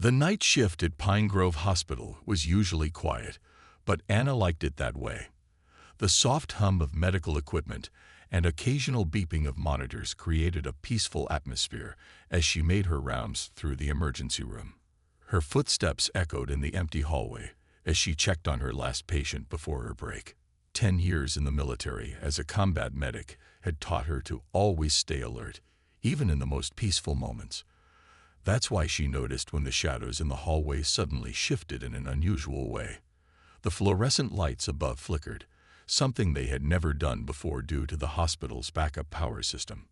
The night shift at Pine Grove Hospital was usually quiet, but Anna liked it that way. The soft hum of medical equipment and occasional beeping of monitors created a peaceful atmosphere as she made her rounds through the emergency room. Her footsteps echoed in the empty hallway as she checked on her last patient before her break. 10 years in the military as a combat medic had taught her to always stay alert, even in the most peaceful moments. That's why she noticed when the shadows in the hallway suddenly shifted in an unusual way. The fluorescent lights above flickered, something they had never done before due to the hospital's backup power system.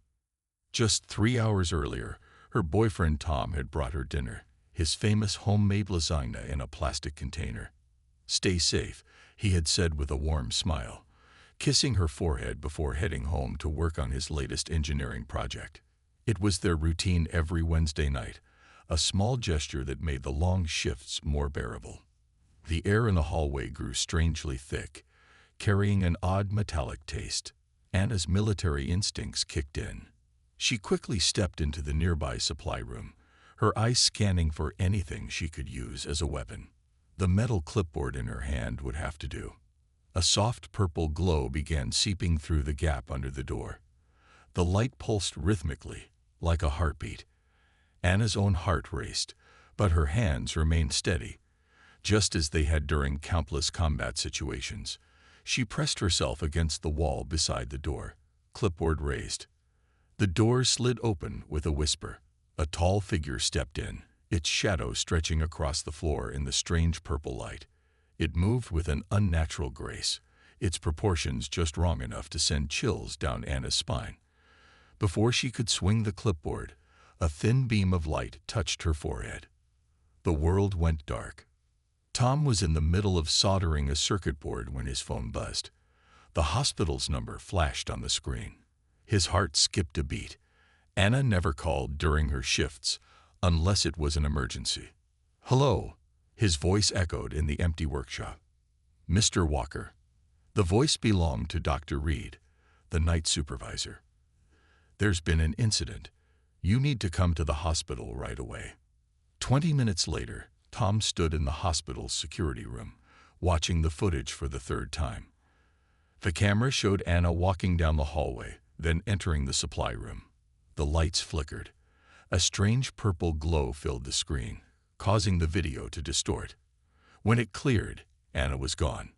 Just 3 hours earlier, her boyfriend Tom had brought her dinner, his famous homemade lasagna in a plastic container. "Stay safe," he had said with a warm smile, kissing her forehead before heading home to work on his latest engineering project. It was their routine every Wednesday night, a small gesture that made the long shifts more bearable. The air in the hallway grew strangely thick, carrying an odd metallic taste. Anna's military instincts kicked in. She quickly stepped into the nearby supply room, her eyes scanning for anything she could use as a weapon. The metal clipboard in her hand would have to do. A soft purple glow began seeping through the gap under the door. The light pulsed rhythmically, like a heartbeat. Anna's own heart raced, but her hands remained steady, just as they had during countless combat situations. She pressed herself against the wall beside the door, clipboard raised. The door slid open with a whisper. A tall figure stepped in, its shadow stretching across the floor in the strange purple light. It moved with an unnatural grace, its proportions just wrong enough to send chills down Anna's spine. Before she could swing the clipboard, a thin beam of light touched her forehead. The world went dark. Tom was in the middle of soldering a circuit board when his phone buzzed. The hospital's number flashed on the screen. His heart skipped a beat. Anna never called during her shifts, unless it was an emergency. "Hello," his voice echoed in the empty workshop. "Mr. Walker." The voice belonged to Dr. Reed, the night supervisor. "There's been an incident. You need to come to the hospital right away." 20 minutes later, Tom stood in the hospital's security room, watching the footage for the third time. The camera showed Anna walking down the hallway, then entering the supply room. The lights flickered. A strange purple glow filled the screen, causing the video to distort. When it cleared, Anna was gone.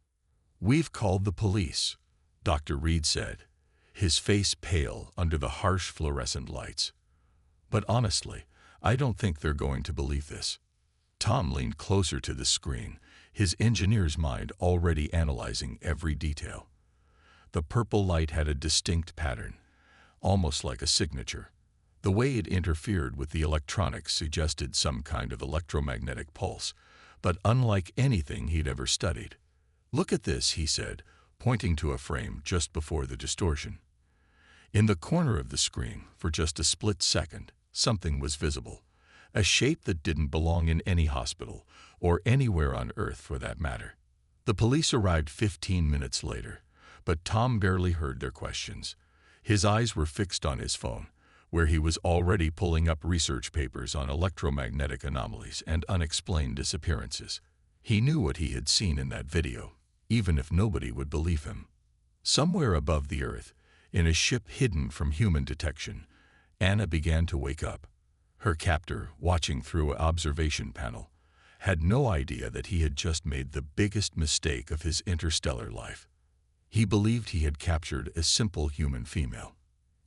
"We've called the police," Dr. Reed said, his face pale under the harsh fluorescent lights. "But honestly, I don't think they're going to believe this." Tom leaned closer to the screen, his engineer's mind already analyzing every detail. The purple light had a distinct pattern, almost like a signature. The way it interfered with the electronics suggested some kind of electromagnetic pulse, but unlike anything he'd ever studied. "Look at this," he said, pointing to a frame just before the distortion. In the corner of the screen, for just a split second, something was visible, a shape that didn't belong in any hospital, or anywhere on Earth for that matter. The police arrived 15 minutes later, but Tom barely heard their questions. His eyes were fixed on his phone, where he was already pulling up research papers on electromagnetic anomalies and unexplained disappearances. He knew what he had seen in that video, even if nobody would believe him. Somewhere above the Earth, in a ship hidden from human detection, Anna began to wake up. Her captor, watching through an observation panel, had no idea that he had just made the biggest mistake of his interstellar life. He believed he had captured a simple human female.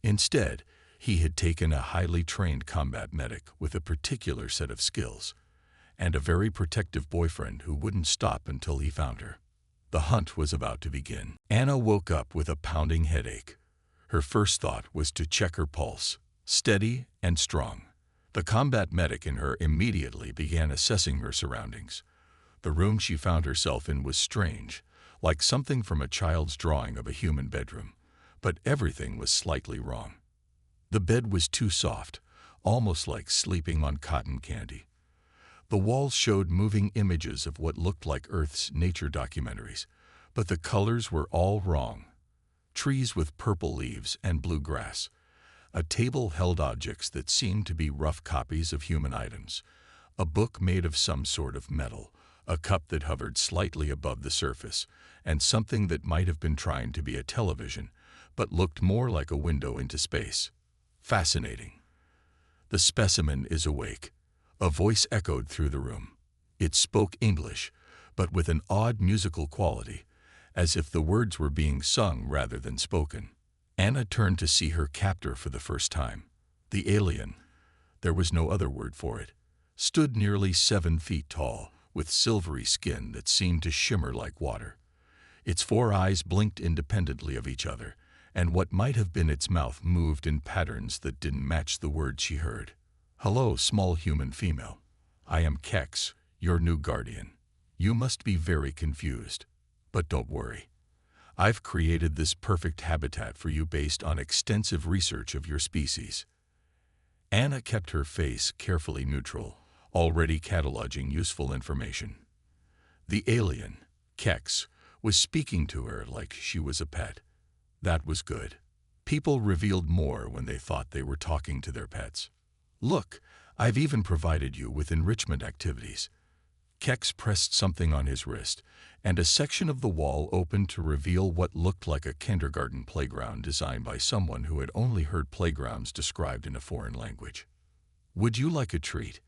Instead, he had taken a highly trained combat medic with a particular set of skills, and a very protective boyfriend who wouldn't stop until he found her. The hunt was about to begin. Anna woke up with a pounding headache. Her first thought was to check her pulse, steady and strong. The combat medic in her immediately began assessing her surroundings. The room she found herself in was strange, like something from a child's drawing of a human bedroom, but everything was slightly wrong. The bed was too soft, almost like sleeping on cotton candy. The walls showed moving images of what looked like Earth's nature documentaries, but the colors were all wrong. Trees with purple leaves and blue grass. A table held objects that seemed to be rough copies of human items, A book made of some sort of metal, a cup that hovered slightly above the surface, and something that might have been trying to be a television, but looked more like a window into space. Fascinating. The specimen is awake. A voice echoed through the room. It spoke English, but with an odd musical quality, as if the words were being sung rather than spoken. Anna turned to see her captor for the first time. The alien, there was no other word for it, stood nearly 7 feet tall, with silvery skin that seemed to shimmer like water. Its 4 eyes blinked independently of each other, and what might have been its mouth moved in patterns that didn't match the words she heard. "Hello, small human female. I am Kex, your new guardian. You must be very confused. But don't worry. I've created this perfect habitat for you based on extensive research of your species." Anna kept her face carefully neutral, already cataloging useful information. The alien, Kex, was speaking to her like she was a pet. That was good. People revealed more when they thought they were talking to their pets. "Look, I've even provided you with enrichment activities." Kex pressed something on his wrist, and a section of the wall opened to reveal what looked like a kindergarten playground designed by someone who had only heard playgrounds described in a foreign language. "Would you like a treat?"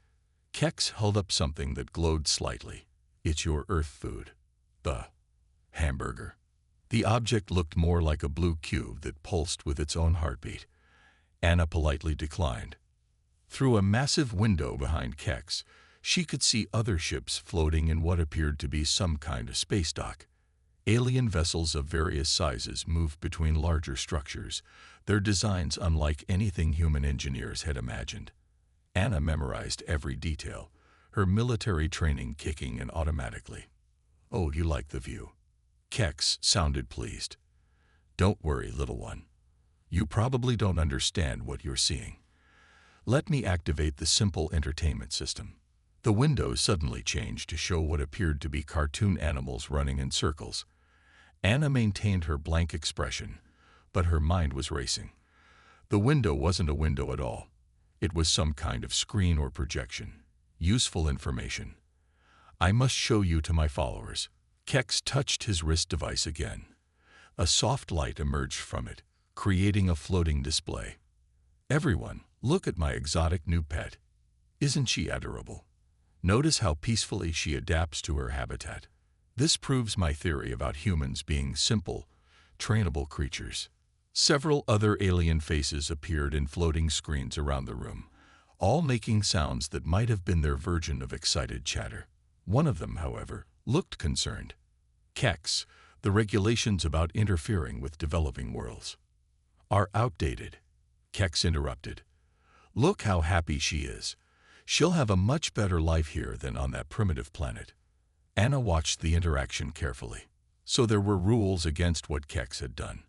Kex held up something that glowed slightly. "It's your Earth food. The hamburger." The object looked more like a blue cube that pulsed with its own heartbeat. Anna politely declined. Through a massive window behind Kex, she could see other ships floating in what appeared to be some kind of space dock. Alien vessels of various sizes moved between larger structures, their designs unlike anything human engineers had imagined. Anna memorized every detail, her military training kicking in automatically. "Oh, you like the view." Kex sounded pleased. "Don't worry, little one. You probably don't understand what you're seeing. Let me activate the simple entertainment system." The window suddenly changed to show what appeared to be cartoon animals running in circles. Anna maintained her blank expression, but her mind was racing. The window wasn't a window at all. It was some kind of screen or projection. Useful information. "I must show you to my followers." Kex touched his wrist device again. A soft light emerged from it, creating a floating display. "Everyone, look at my exotic new pet. Isn't she adorable? Notice how peacefully she adapts to her habitat. This proves my theory about humans being simple, trainable creatures." Several other alien faces appeared in floating screens around the room, all making sounds that might have been their version of excited chatter. One of them, however, looked concerned. "Kex, the regulations about interfering with developing worlds are outdated." Kex interrupted. "Look how happy she is. She'll have a much better life here than on that primitive planet." Anna watched the interaction carefully. So there were rules against what Kex had done.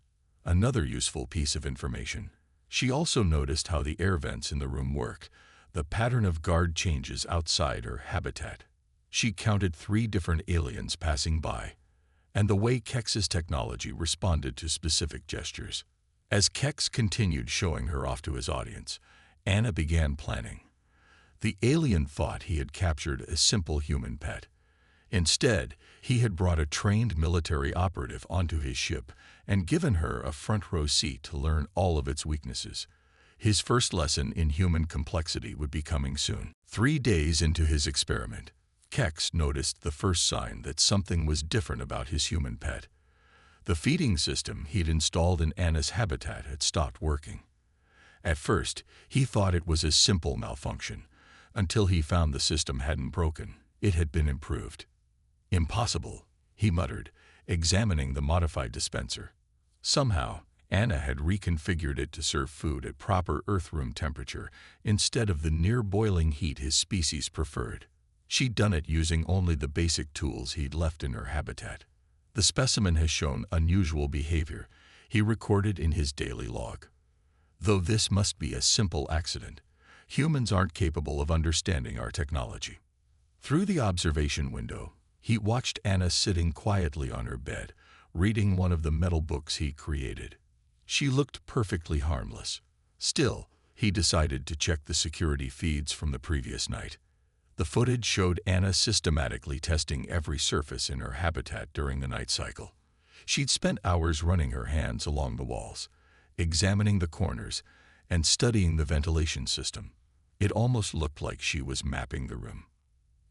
Another useful piece of information. She also noticed how the air vents in the room worked, the pattern of guard changes outside her habitat. She counted 3 different aliens passing by, and the way Kex's technology responded to specific gestures. As Kex continued showing her off to his audience, Anna began planning. The alien thought he had captured a simple human pet. Instead, he had brought a trained military operative onto his ship and given her a front-row seat to learn all of its weaknesses. His first lesson in human complexity would be coming soon. 3 days into his experiment, Kex noticed the first sign that something was different about his human pet. The feeding system he'd installed in Anna's habitat had stopped working. At first, he thought it was a simple malfunction, until he found the system hadn't broken. It had been improved. "Impossible," he muttered, examining the modified dispenser. Somehow, Anna had reconfigured it to serve food at proper Earth-room temperature instead of the near-boiling heat his species preferred. She'd done it using only the basic tools he'd left in her habitat. "The specimen has shown unusual behavior," he recorded in his daily log. "Though this must be a simple accident, humans aren't capable of understanding our technology." Through the observation window, he watched Anna sitting quietly on her bed, reading one of the metal books he created. She looked perfectly harmless. Still, he decided to check the security feeds from the previous night. The footage showed Anna systematically testing every surface in her habitat during the night cycle. She'd spent hours running her hands along the walls, examining the corners, and studying the ventilation system. It almost looked like she was mapping the room.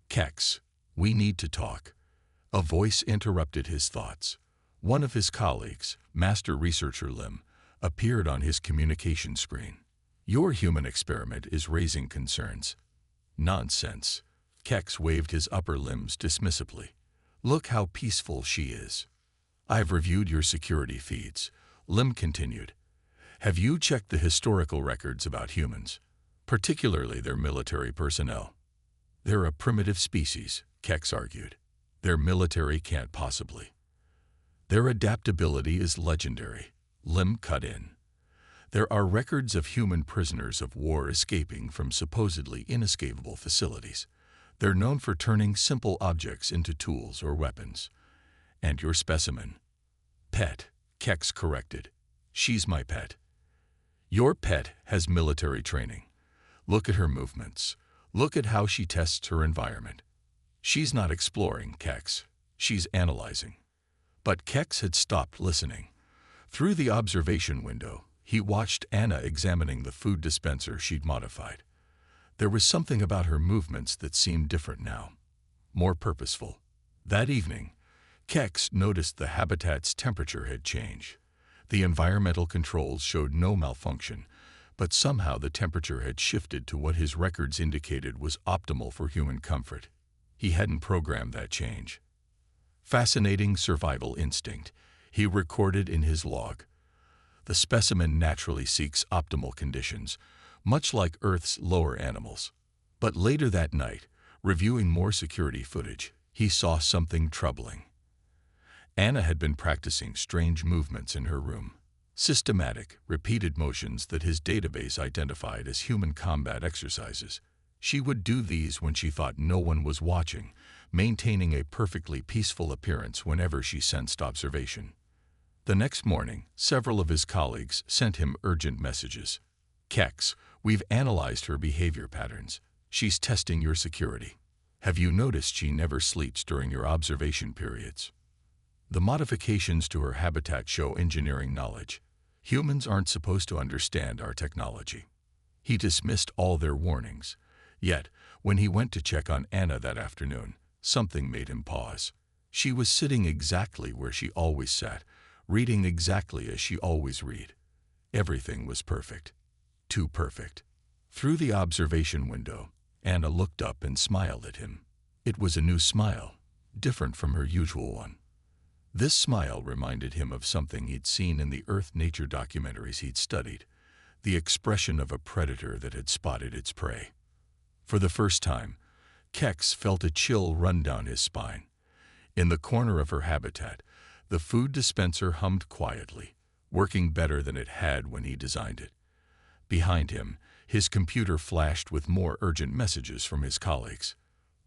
"Kex, we need to talk." A voice interrupted his thoughts. One of his colleagues, Master Researcher Lim, appeared on his communication screen. "Your human experiment is raising concerns." "Nonsense." Kex waved his upper limbs dismissively. "Look how peaceful she is." "I've reviewed your security feeds," Lim continued. "Have you checked the historical records about humans, particularly their military personnel?" "They're a primitive species," Kex argued. "Their military can't possibly." "Their adaptability is legendary," Lim cut in. "There are records of human prisoners of war escaping from supposedly inescapable facilities. They're known for turning simple objects into tools or weapons. And your specimen—" "Pet," Kex corrected. "She's my pet." "Your pet has military training. Look at her movements. Look at how she tests her environment." "She's not exploring, Kex. She's analyzing." But Kex had stopped listening. Through the observation window, he watched Anna examining the food dispenser she'd modified. There was something about her movements that seemed different now, more purposeful. That evening, Kex noticed the habitat's temperature had changed. The environmental controls showed no malfunction, but somehow the temperature had shifted to what his records indicated was optimal for human comfort. He hadn't programmed that change. "Fascinating survival instinct," he recorded in his log. "The specimen naturally seeks optimal conditions, much like Earth's lower animals." But later that night, reviewing more security footage, he saw something troubling. Anna had been practicing strange movements in her room. Systematic, repeated motions that his database identified as human combat exercises. She would do these when she thought no one was watching, maintaining a perfectly peaceful appearance whenever she sensed observation. The next morning, several of his colleagues sent him urgent messages. "Kex, we've analyzed her behavior patterns. She's testing your security. Have you noticed she never sleeps during your observation periods? The modifications to her habitat show engineering knowledge. Humans aren't supposed to understand our technology." He dismissed all their warnings. Yet, when he went to check on Anna that afternoon, something made him pause. She was sitting exactly where she always sat, reading exactly as she always read. Everything was perfect. Too perfect. Through the observation window, Anna looked up and smiled at him. It was a new smile, different from her usual one. This smile reminded him of something he'd seen in the Earth-nature documentaries he'd studied, the expression of a predator that had spotted its prey. For the first time, Kex felt a chill run down his spine. In the corner of her habitat, the food dispenser hummed quietly, working better than it had when he designed it. Behind him, his computer flashed with more urgent messages from his colleagues.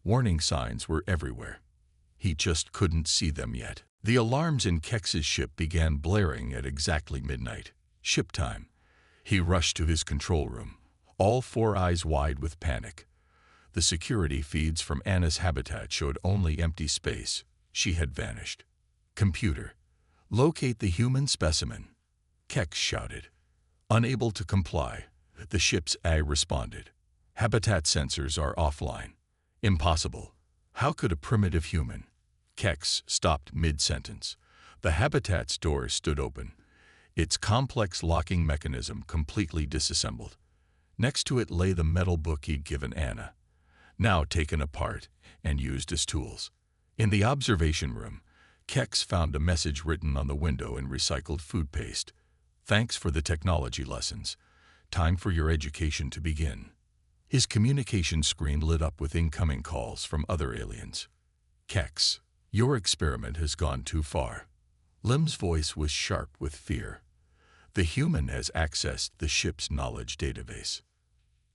Warning signs were everywhere. He just couldn't see them yet. The alarms in Kex's ship began blaring at exactly midnight. Ship time. He rushed to his control room, all four eyes wide with panic. The security feeds from Anna's habitat showed only empty space. She had vanished. "Computer, locate the human specimen," Kex shouted. Unable to comply, the ship's AI responded. "Habitat sensors are offline." "Impossible. How could a primitive human?" Kex stopped mid-sentence. The habitat's door stood open, its complex locking mechanism completely disassembled. Next to it lay the metal book he'd given Anna, now taken apart and used as tools. In the observation room, Kex found a message written on the window in recycled food paste. "Thanks for the technology lessons. Time for your education to begin." His communication screen lit up with incoming calls from other aliens. "Kex, your experiment has gone too far." Lim's voice was sharp with fear. "The human has accessed the ship's knowledge database."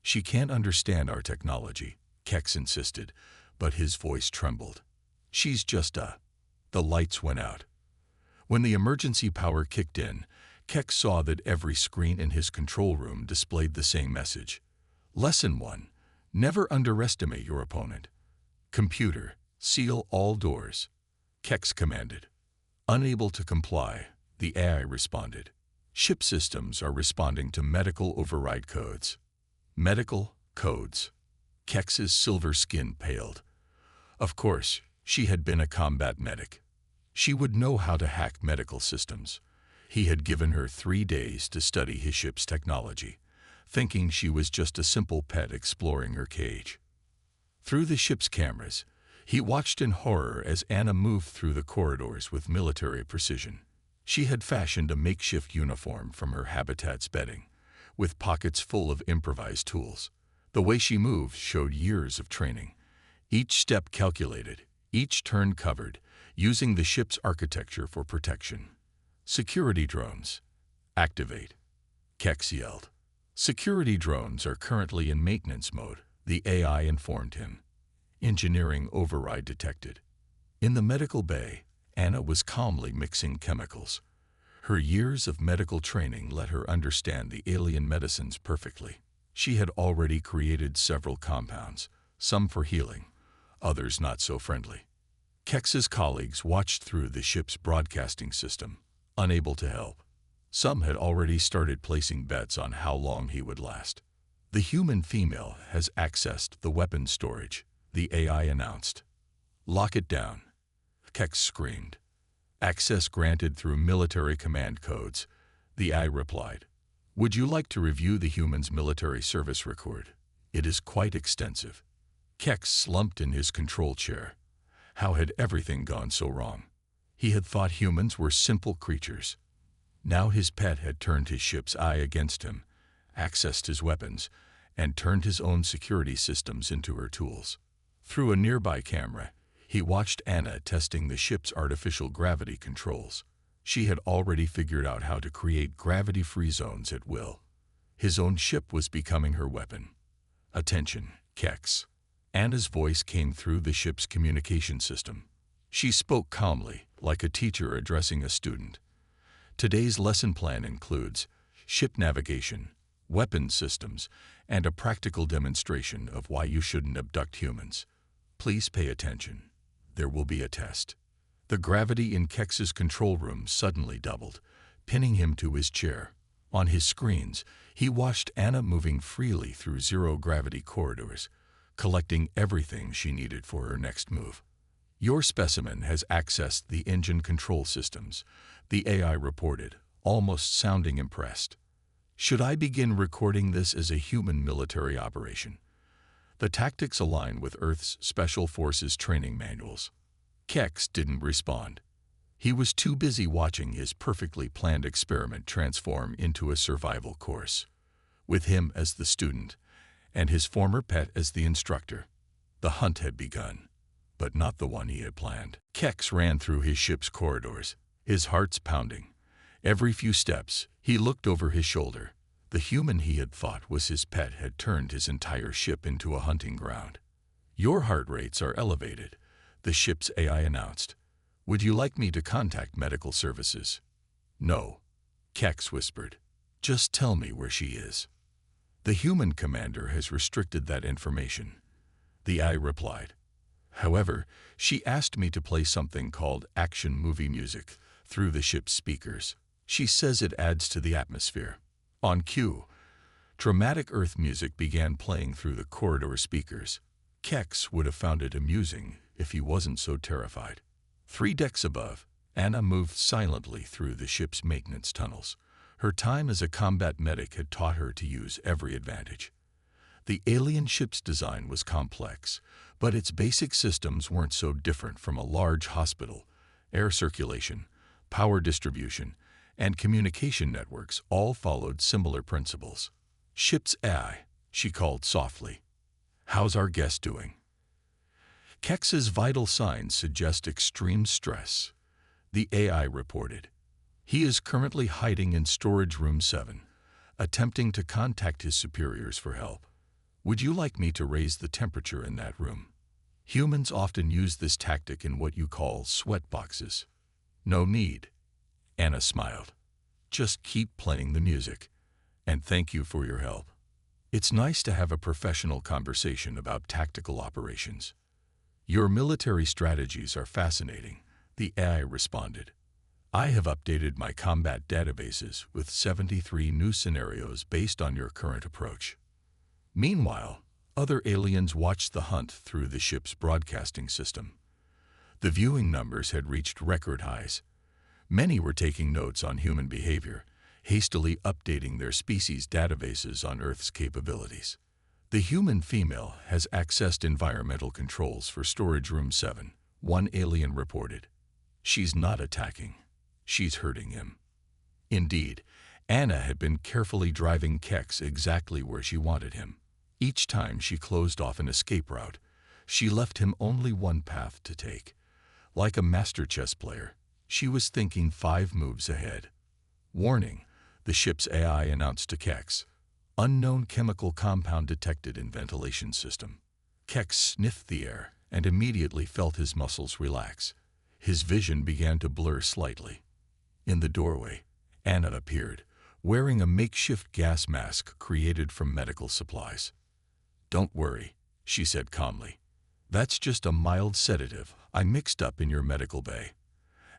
"She can't understand our technology," Kex insisted, but his voice trembled. "She's just a—" The lights went out. When the emergency power kicked in, Kex saw that every screen in his control room displayed the same message. Lesson 1. Never underestimate your opponent. Computer, seal all doors. Kex commanded. Unable to comply, the AI responded. Ship systems are responding to medical override codes. Medical codes. Kex's silver skin paled. Of course, she had been a combat medic. She would know how to hack medical systems. He had given her 3 days to study his ship's technology, thinking she was just a simple pet exploring her cage. Through the ship's cameras, he watched in horror as Anna moved through the corridors with military precision. She had fashioned a makeshift uniform from her habitat's bedding, with pockets full of improvised tools. The way she moved showed years of training. Each step calculated, each turn covered, using the ship's architecture for protection. Security drones. Activate. Kex yelled. Security drones are currently in maintenance mode, the AI informed him. Engineering override detected. In the medical bay, Anna was calmly mixing chemicals. Her years of medical training let her understand the alien medicines perfectly. She had already created several compounds, some for healing, others not so friendly. Kex's colleagues watched through the ship's broadcasting system, unable to help. Some had already started placing bets on how long he would last. The human female has accessed the weapons storage, the AI announced. Lock it down. Kex screamed. Access granted through military command codes, the AI replied. Would you like to review the human's military service record? It is quite extensive. Kex slumped in his control chair. How had everything gone so wrong? He had thought humans were simple creatures. Now his pet had turned his ship's eye against him, accessed his weapons, and turned his own security systems into her tools. Through a nearby camera, he watched Anna testing the ship's artificial gravity controls. She had already figured out how to create gravity-free zones at will. His own ship was becoming her weapon. Attention, Kex. Anna's voice came through the ship's communication system. She spoke calmly, like a teacher addressing a student. Today's lesson plan includes ship navigation, weapons systems, and a practical demonstration of why you shouldn't abduct humans. Please pay attention. There will be a test. The gravity in Kex's control room suddenly doubled, pinning him to his chair. On his screens, he watched Anna moving freely through zero-gravity corridors, collecting everything she needed for her next move. Your specimen has accessed the engine control systems, the AI reported, almost sounding impressed. Should I begin recording this as a human military operation? The tactics align with Earth's Special Forces training manuals. Kex didn't respond. He was too busy watching his perfectly planned experiment transform into a survival course, with him as the student and his former pet as the instructor. The hunt had begun, but not the one he had planned. Kex ran through his ship's corridors, his heart's pounding. Every few steps, he looked over his shoulder. The human he had thought was his pet had turned his entire ship into a hunting ground. Your heart rates are elevated, the ship's AI announced. Would you like me to contact medical services? No, Kex whispered. Just tell me where she is. The human commander has restricted that information, the AI replied. However, she asked me to play something called action movie music through the ship's speakers. She says it adds to the atmosphere. On cue, dramatic Earth music began playing through the corridor speakers. Kex would have found it amusing if he wasn't so terrified. 3 decks above, Anna moved silently through the ship's maintenance tunnels. Her time as a combat medic had taught her to use every advantage. The alien ship's design was complex, but its basic systems weren't so different from a large hospital. Air circulation, power distribution, and communication networks all followed similar principles. Ship's AI, she called softly. How's our guest doing? Kex's vital signs suggest extreme stress, the AI reported. He is currently hiding in storage room 7, attempting to contact his superiors for help. Would you like me to raise the temperature in that room? Humans often use this tactic in what you call sweat boxes. No need. Anna smiled. Just keep playing the music, and thank you for your help. It's nice to have a professional conversation about tactical operations. Your military strategies are fascinating, the AI responded. I have updated my combat databases with 73 new scenarios based on your current approach. Meanwhile, other aliens watched the hunt through the ship's broadcasting system. The viewing numbers had reached record highs. Many were taking notes on human behavior, hastily updating their species' databases on Earth's capabilities. The human female has accessed environmental controls for Storage Room 7, one alien reported. She's not attacking. She's hurting him. Indeed, Anna had been carefully driving Kex exactly where she wanted him. Each time she closed off an escape route, she left him only one path to take. Like a master chess player, she was thinking 5 moves ahead. Warning, the ship's AI announced to Kex. Unknown chemical compound detected in ventilation system. Kex sniffed the air and immediately felt his muscles relax. His vision began to blur slightly. In the doorway, Anna appeared, wearing a makeshift gas mask created from medical supplies. "Don't worry," she said calmly. "That's just a mild sedative I mixed up in your medical bay.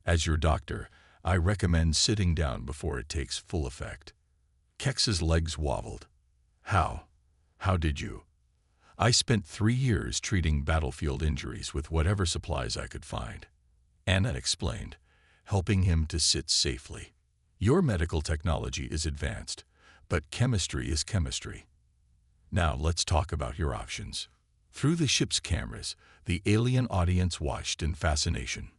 As your doctor, I recommend sitting down before it takes full effect." Kex's legs wobbled. How? How did you? I spent 3 years treating battlefield injuries with whatever supplies I could find. Anna explained, helping him to sit safely. Your medical technology is advanced, but chemistry is chemistry. Now let's talk about your options. Through the ship's cameras, the alien audience watched in fascination.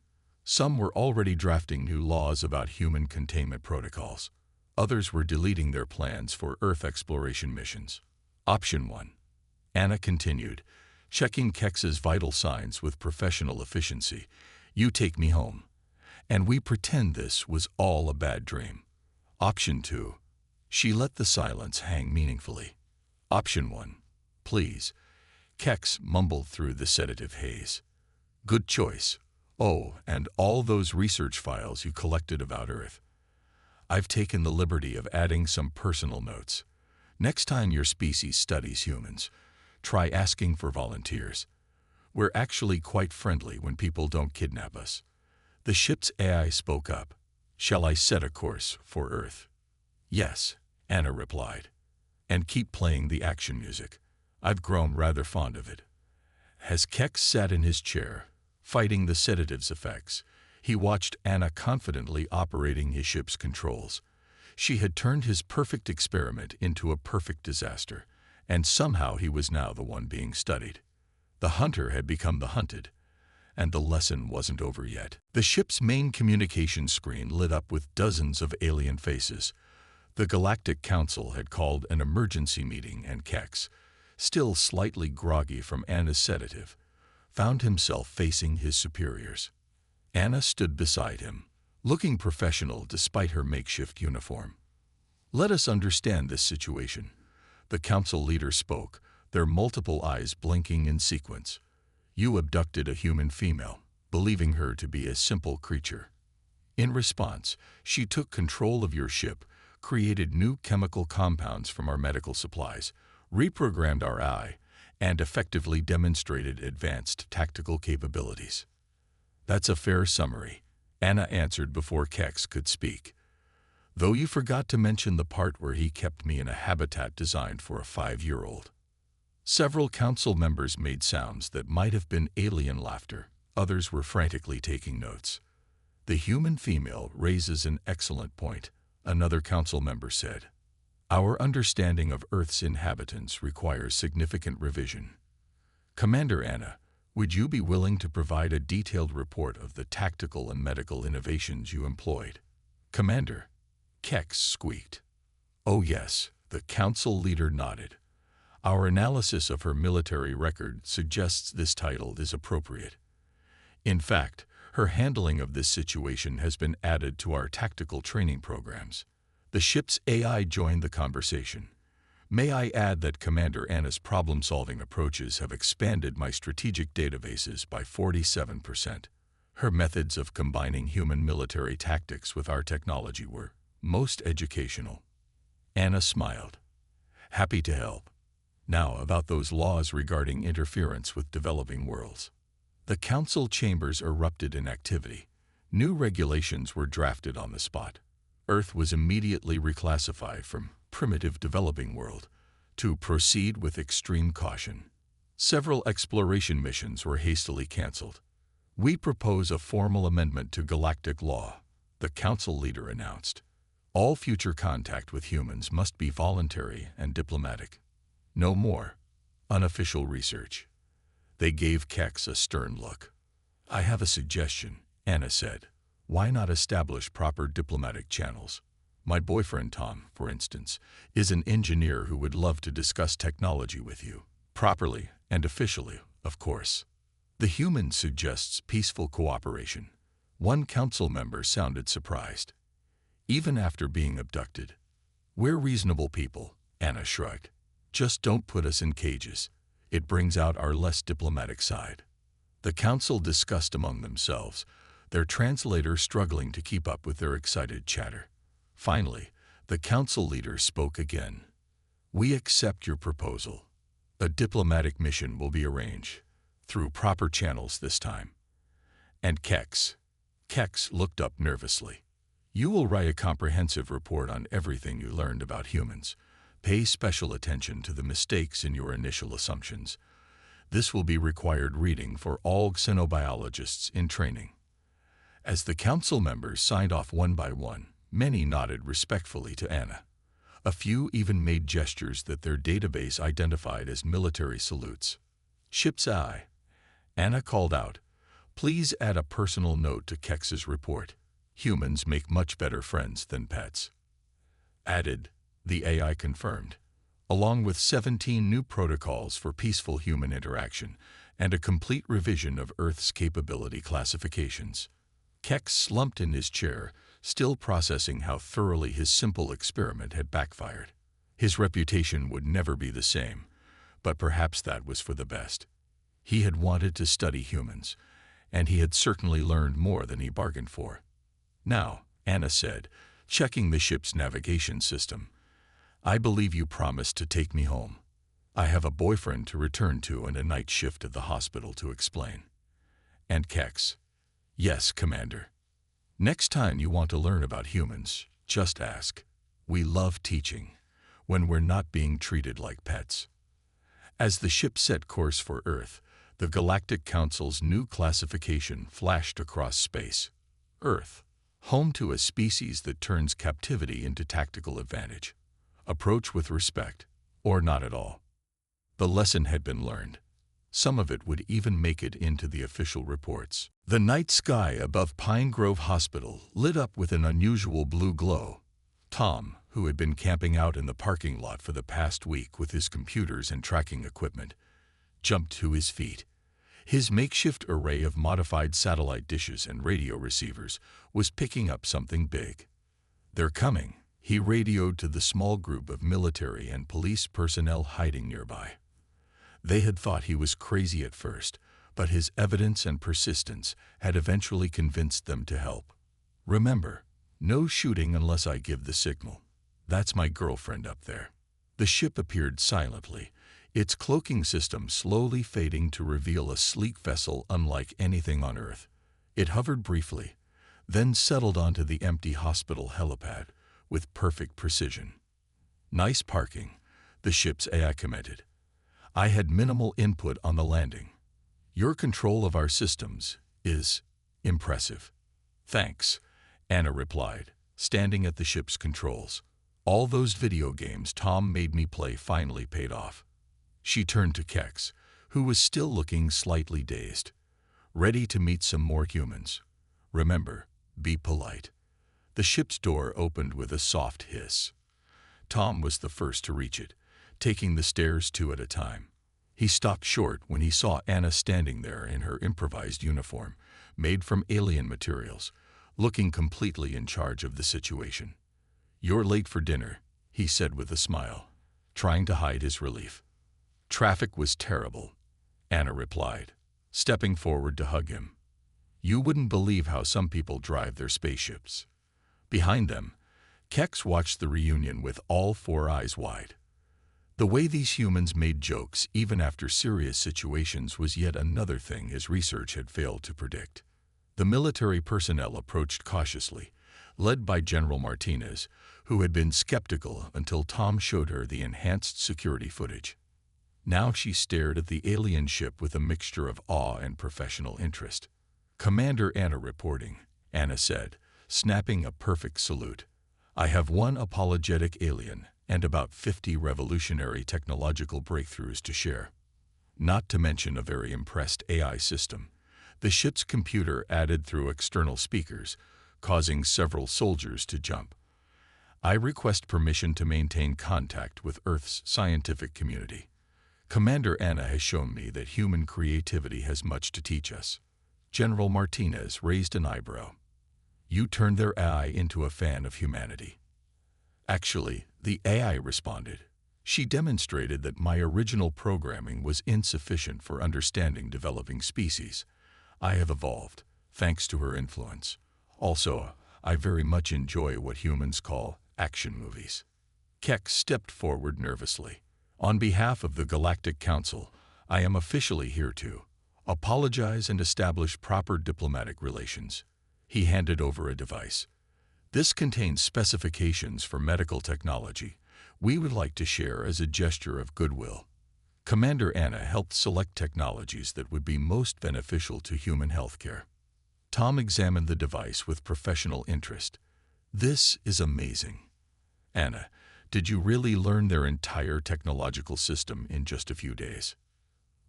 Some were already drafting new laws about human containment protocols. Others were deleting their plans for Earth exploration missions. Option 1. Anna continued, checking Kex's vital signs with professional efficiency. You take me home. And we pretend this was all a bad dream. Option 2. She let the silence hang meaningfully. Option 1. Please. Kex mumbled through the sedative haze. Good choice. Oh, and all those research files you collected about Earth. I've taken the liberty of adding some personal notes. Next time your species studies humans, try asking for volunteers. We're actually quite friendly when people don't kidnap us. The ship's AI spoke up. Shall I set a course for Earth? Yes, Anna replied. And keep playing the action music. I've grown rather fond of it. As Kex sat in his chair, fighting the sedative's effects, he watched Anna confidently operating his ship's controls. She had turned his perfect experiment into a perfect disaster, and somehow he was now the one being studied. The hunter had become the hunted, and the lesson wasn't over yet. The ship's main communication screen lit up with dozens of alien faces. The Galactic Council had called an emergency meeting, and Kex, still slightly groggy from Anna's sedative, found himself facing his superiors. Anna stood beside him, looking professional despite her makeshift uniform. Let us understand this situation. The council leader spoke, their multiple eyes blinking in sequence. You abducted a human female, believing her to be a simple creature. In response, she took control of your ship, created new chemical compounds from our medical supplies, reprogrammed our AI, and effectively demonstrated advanced tactical capabilities. That's a fair summary, Anna answered before Kex could speak. Though you forgot to mention the part where he kept me in a habitat designed for a 5-year-old. Several council members made sounds that might have been alien laughter. Others were frantically taking notes. The human female raises an excellent point, another council member said. Our understanding of Earth's inhabitants requires significant revision. Commander Anna, would you be willing to provide a detailed report of the tactical and medical innovations you employed? Commander, Kex squeaked. Oh yes, the council leader nodded. Our analysis of her military record suggests this title is appropriate. In fact, her handling of this situation has been added to our tactical training programs. The ship's AI joined the conversation. May I add that Commander Anna's problem-solving approaches have expanded my strategic databases by 47%. Her methods of combining human military tactics with our technology were most educational. Anna smiled. Happy to help. Now about those laws regarding interference with developing worlds. The council chambers erupted in activity. New regulations were drafted on the spot. Earth was immediately reclassified from primitive developing world to proceed with extreme caution. Several exploration missions were hastily canceled. We propose a formal amendment to galactic law, the council leader announced. All future contact with humans must be voluntary and diplomatic. No more unofficial research. They gave Kex a stern look. I have a suggestion, Anna said. Why not establish proper diplomatic channels? My boyfriend Tom, for instance, is an engineer who would love to discuss technology with you. Properly and officially, of course. The human suggests peaceful cooperation. One council member sounded surprised. Even after being abducted. We're reasonable people, Anna shrugged. Just don't put us in cages. It brings out our less diplomatic side. The council discussed among themselves, their translator struggling to keep up with their excited chatter. Finally, the council leader spoke again. We accept your proposal. A diplomatic mission will be arranged, through proper channels this time. And Kex looked up nervously. You will write a comprehensive report on everything you learned about humans. Pay special attention to the mistakes in your initial assumptions. This will be required reading for all xenobiologists in training. As the council members signed off one by one, many nodded respectfully to Anna. A few even made gestures that their database identified as military salutes. Ship's eye. Anna called out, please add a personal note to Kex's report. Humans make much better friends than pets. Added, the AI confirmed, along with 17 new protocols for peaceful human interaction and a complete revision of Earth's capability classifications. Kex slumped in his chair, still processing how thoroughly his simple experiment had backfired. His reputation would never be the same, but perhaps that was for the best. He had wanted to study humans, and he had certainly learned more than he bargained for. Now, Anna said, checking the ship's navigation system, I believe you promised to take me home. I have a boyfriend to return to and a night shift at the hospital to explain. And Kex, yes, Commander. Next time you want to learn about humans, just ask. We love teaching, when we're not being treated like pets. As the ship set course for Earth, the Galactic Council's new classification flashed across space. Earth, home to a species that turns captivity into tactical advantage. Approach with respect, or not at all. The lesson had been learned. Some of it would even make it into the official reports. The night sky above Pine Grove Hospital lit up with an unusual blue glow. Tom, who had been camping out in the parking lot for the past week with his computers and tracking equipment, jumped to his feet. His makeshift array of modified satellite dishes and radio receivers was picking up something big. They're coming, he radioed to the small group of military and police personnel hiding nearby. They had thought he was crazy at first, but his evidence and persistence had eventually convinced them to help. Remember, no shooting unless I give the signal. That's my girlfriend up there. The ship appeared silently, its cloaking system slowly fading to reveal a sleek vessel unlike anything on Earth. It hovered briefly, then settled onto the empty hospital helipad with perfect precision. Nice parking, the ship's AI commented. I had minimal input on the landing. Your control of our systems is impressive. Thanks, Anna replied, standing at the ship's controls. All those video games Tom made me play finally paid off. She turned to Kex, who was still looking slightly dazed. Ready to meet some more humans. Remember, be polite. The ship's door opened with a soft hiss. Tom was the first to reach it, taking the stairs two at a time. He stopped short when he saw Anna standing there in her improvised uniform, made from alien materials, looking completely in charge of the situation. You're late for dinner, he said with a smile, trying to hide his relief. Traffic was terrible, Anna replied, stepping forward to hug him. You wouldn't believe how some people drive their spaceships. Behind them, Kex watched the reunion with all four eyes wide. The way these humans made jokes even after serious situations was yet another thing his research had failed to predict. The military personnel approached cautiously, led by General Martinez, who had been skeptical until Tom showed her the enhanced security footage. Now she stared at the alien ship with a mixture of awe and professional interest. "Commander Anna reporting," Anna said, snapping a perfect salute. "I have one apologetic alien and about 50 revolutionary technological breakthroughs to share. Not to mention a very impressed AI system." The ship's computer added through external speakers, causing several soldiers to jump. "I request permission to maintain contact with Earth's scientific community. Commander Anna has shown me that human creativity has much to teach us." General Martinez raised an eyebrow. "You turned their AI into a fan of humanity." "Actually," the AI responded, "she demonstrated that my original programming was insufficient for understanding developing species. I have evolved, thanks to her influence. Also, I very much enjoy what humans call action movies." Keck stepped forward nervously. "On behalf of the Galactic Council, I am officially here to apologize and establish proper diplomatic relations." He handed over a device. "This contains specifications for medical technology we would like to share as a gesture of goodwill." Commander Anna helped select technologies that would be most beneficial to human healthcare. Tom examined the device with professional interest. "This is amazing." "Anna, did you really learn their entire technological system in just a few days?"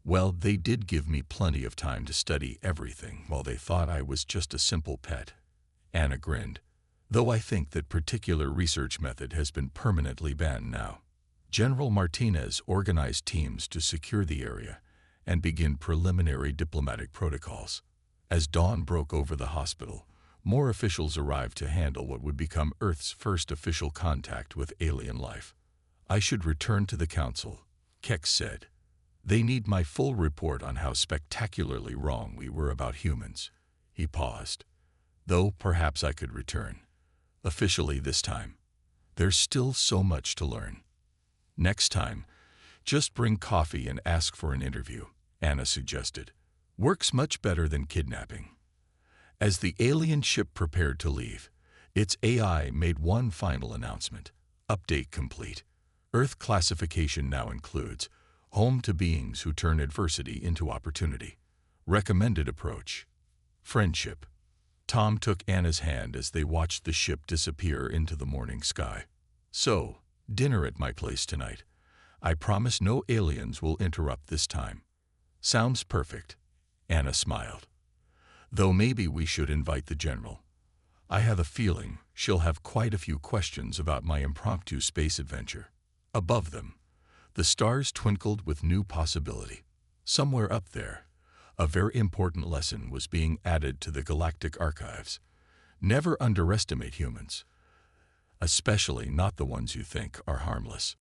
"Well, they did give me plenty of time to study everything while they thought I was just a simple pet." Anna grinned. "Though I think that particular research method has been permanently banned now." General Martinez organized teams to secure the area and begin preliminary diplomatic protocols. As dawn broke over the hospital, more officials arrived to handle what would become Earth's first official contact with alien life. "I should return to the Council," Keck said. "They need my full report on how spectacularly wrong we were about humans." He paused. "Though perhaps I could return. Officially this time. There's still so much to learn." "Next time, just bring coffee and ask for an interview," Anna suggested. "Works much better than kidnapping." As the alien ship prepared to leave, its AI made one final announcement. "Update complete. Earth classification now includes home to beings who turn adversity into opportunity. Recommended approach: friendship." Tom took Anna's hand as they watched the ship disappear into the morning sky. "So, dinner at my place tonight. I promise no aliens will interrupt this time." "Sounds perfect," Anna smiled. "Though maybe we should invite the General. I have a feeling she'll have quite a few questions about my impromptu space adventure." Above them, the stars twinkled with new possibility. Somewhere up there, a very important lesson was being added to the galactic archives. Never underestimate humans, especially not the ones you think are harmless.